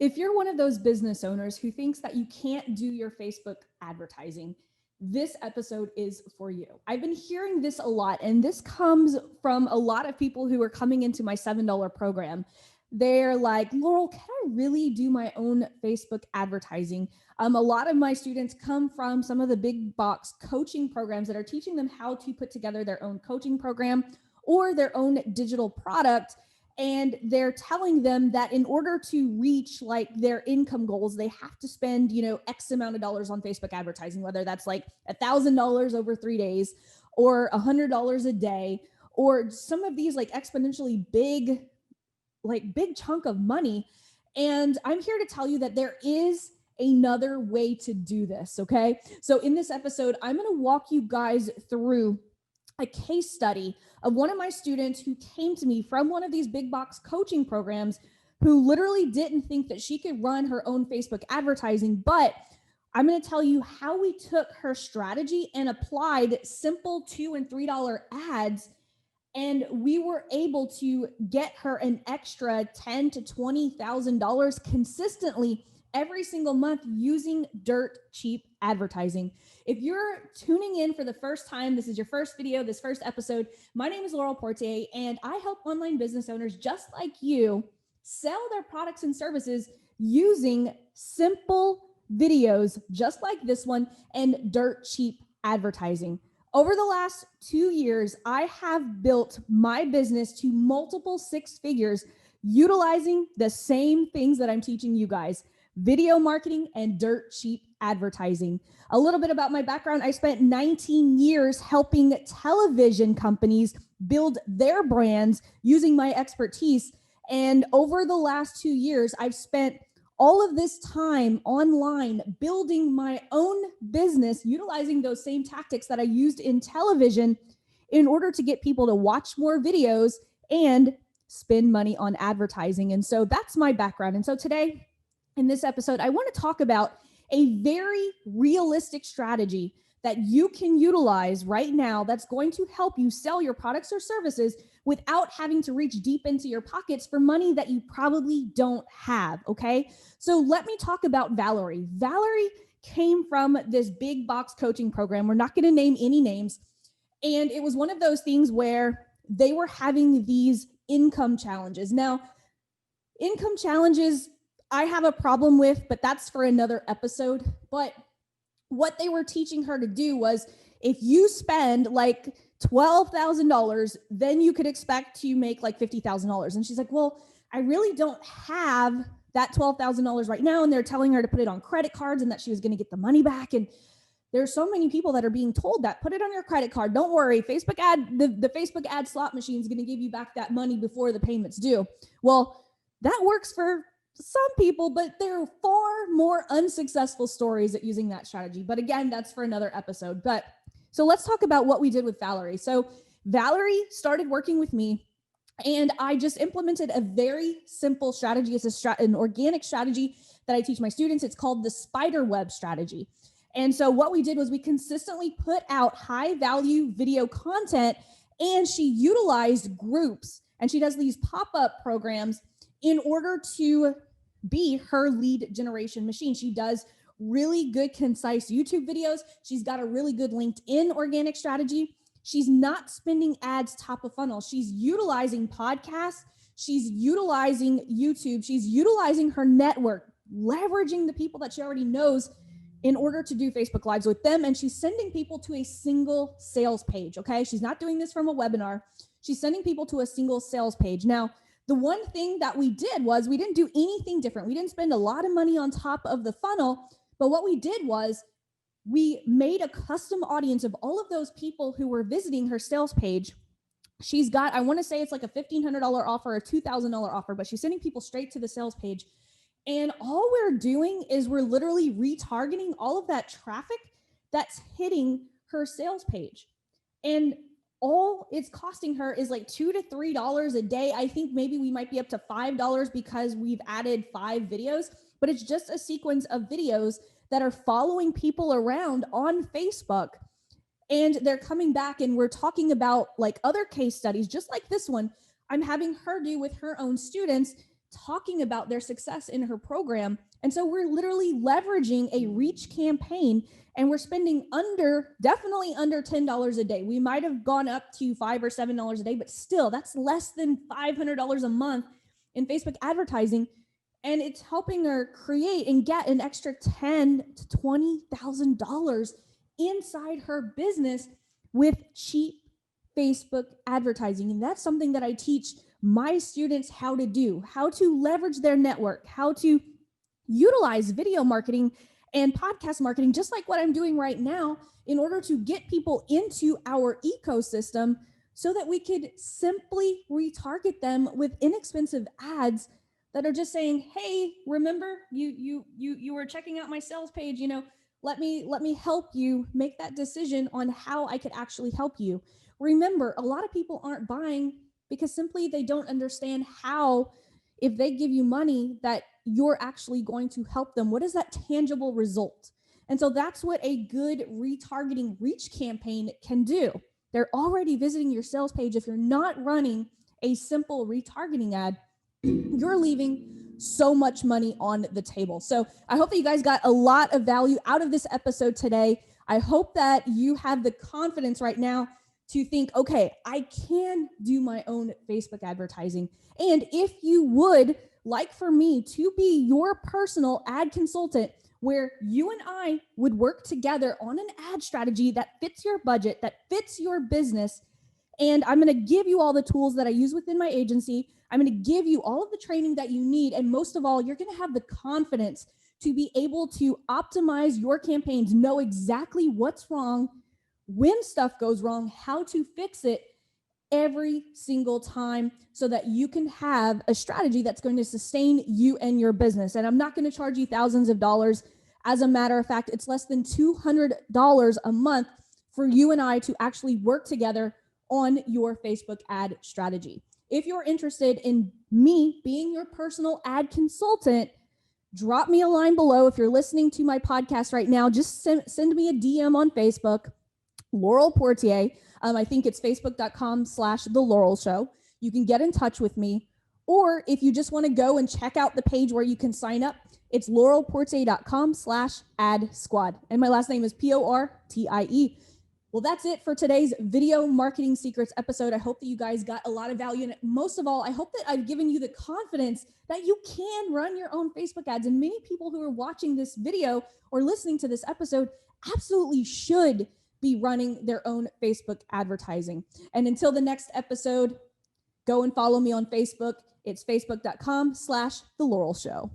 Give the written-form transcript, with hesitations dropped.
If you're one of those business owners who thinks that you can't do your Facebook advertising, this episode is for you. I've been hearing this a lot, and this comes from a lot of people who are coming into my $7 program. They're like, Laurel, can I really do my own Facebook advertising? A lot of my students come from some of the big box coaching programs that are teaching them how to put together their own coaching program or their own digital product, and they're telling them that in order to reach like their income goals, they have to spend, X amount of dollars on Facebook advertising, whether that's like $1,000 over 3 days or $100 a day, or some of these like exponentially big, like big chunk of money. And I'm here to tell you that there is another way to do this. Okay. So in this episode, I'm going to walk you guys through a case study of one of my students who came to me from one of these big box coaching programs, who literally didn't think that she could run her own Facebook advertising. But I'm going to tell you how we took her strategy and applied simple $2 and $3 ads, and we were able to get her an extra $10,000 to $20,000 consistently every single month using dirt cheap advertising. If you're tuning in for the first time, this is your first video, this first episode, my name is Laurel Portier, and I help online business owners just like you sell their products and services using simple videos just like this one and dirt cheap advertising. Over the last 2 years, I have built my business to multiple six figures utilizing the same things that I'm teaching you guys: video marketing and dirt cheap advertising. A little bit about my background: I spent 19 years helping television companies build their brands using my expertise. And over the last 2 years, I've spent all of this time online building my own business, utilizing those same tactics that I used in television in order to get people to watch more videos and spend money on advertising. And so that's my background. And so today in this episode, I want to talk about a very realistic strategy that you can utilize right now that's going to help you sell your products or services without having to reach deep into your pockets for money that you probably don't have. Okay. So let me talk about Valerie. Valerie came from this big box coaching program. We're not going to name any names. And it was one of those things where they were having these income challenges. Now, income challenges I have a problem with, but that's for another episode. But what they were teaching her to do was, if you spend like $12,000, then you could expect to make like $50,000. And she's like, well, I really don't have that $12,000 right now. And they're telling her to put it on credit cards and that she was going to get the money back. And there's so many people that are being told that put it on your credit card. Don't worry. Facebook ad, the Facebook ad slot machine is going to give you back that money before the payment's due. Well, that works for some people, but there are far more unsuccessful stories at using that strategy. But again, that's for another episode. But so let's talk about what we did with Valerie. So Valerie started working with me, and I just implemented a very simple strategy. It's an organic strategy that I teach my students. It's called the spider web strategy. And so what we did was we consistently put out high value video content, and she utilized groups, and she does these pop-up programs in order to be her lead generation machine. She does really good, concise YouTube videos. She's got a really good LinkedIn organic strategy. She's not spending ads top of funnel. She's utilizing podcasts. She's utilizing YouTube. She's utilizing her network, leveraging the people that she already knows in order to do Facebook Lives with them. And she's sending people to a single sales page. Okay. She's not doing this from a webinar. She's sending people to a single sales page. Now, the one thing that we did was we didn't do anything different. We didn't spend a lot of money on top of the funnel, but what we did was we made a custom audience of all of those people who were visiting her sales page. She's got, I want to say it's like a $1,500 offer, a $2,000 offer, but she's sending people straight to the sales page. And all we're doing is we're literally retargeting all of that traffic that's hitting her sales page. And all it's costing her is like $2 to $3 a day. I think maybe we might be up to $5 because we've added 5 videos, but it's just a sequence of videos that are following people around on Facebook. And they're coming back, and we're talking about like other case studies, just like this one I'm having her do with her own students, talking about their success in her program. And so we're literally leveraging a reach campaign, and we're spending definitely under $10 a day. We might have gone up to $5 or $7 a day, but still that's less than $500 a month in Facebook advertising. And it's helping her create and get an extra $10,000 to $20,000 inside her business with cheap Facebook advertising. And that's something that I teach my students how to do, how to leverage their network, how to utilize video marketing and podcast marketing, just like what I'm doing right now, in order to get people into our ecosystem so that we could simply retarget them with inexpensive ads that are just saying, hey, remember you were checking out my sales page, let me help you make that decision on how I could actually help you. Remember, a lot of people aren't buying because simply they don't understand how, if they give you money, that you're actually going to help them. What is that tangible result? And so that's what a good retargeting reach campaign can do. They're already visiting your sales page. If you're not running a simple retargeting ad, you're leaving so much money on the table. So I hope that you guys got a lot of value out of this episode today. I hope that you have the confidence right now to think, okay, I can do my own Facebook advertising. And if you would like for me to be your personal ad consultant, where you and I would work together on an ad strategy that fits your budget, that fits your business, and I'm going to give you all the tools that I use within my agency. I'm going to give you all of the training that you need. And most of all, you're going to have the confidence to be able to optimize your campaigns, know exactly what's wrong, when stuff goes wrong, how to fix it every single time, so that you can have a strategy that's going to sustain you and your business. And I'm not going to charge you thousands of dollars. As a matter of fact, it's less than $200 a month for you and I to actually work together on your Facebook ad strategy. If you're interested in me being your personal ad consultant, drop me a line below. If you're listening to my podcast right now, just send me a DM on Facebook, Laurel Portier. I think it's facebook.com/The Laurel Show. You can get in touch with me. Or if you just want to go and check out the page where you can sign up, it's laurelportier.com/ad squad. And my last name is Portie. Well, that's it for today's video marketing secrets episode. I hope that you guys got a lot of value. And most of all, I hope that I've given you the confidence that you can run your own Facebook ads. And many people who are watching this video or listening to this episode absolutely should be running their own Facebook advertising. And until the next episode, go and follow me on Facebook. It's facebook.com/The Laurel Show.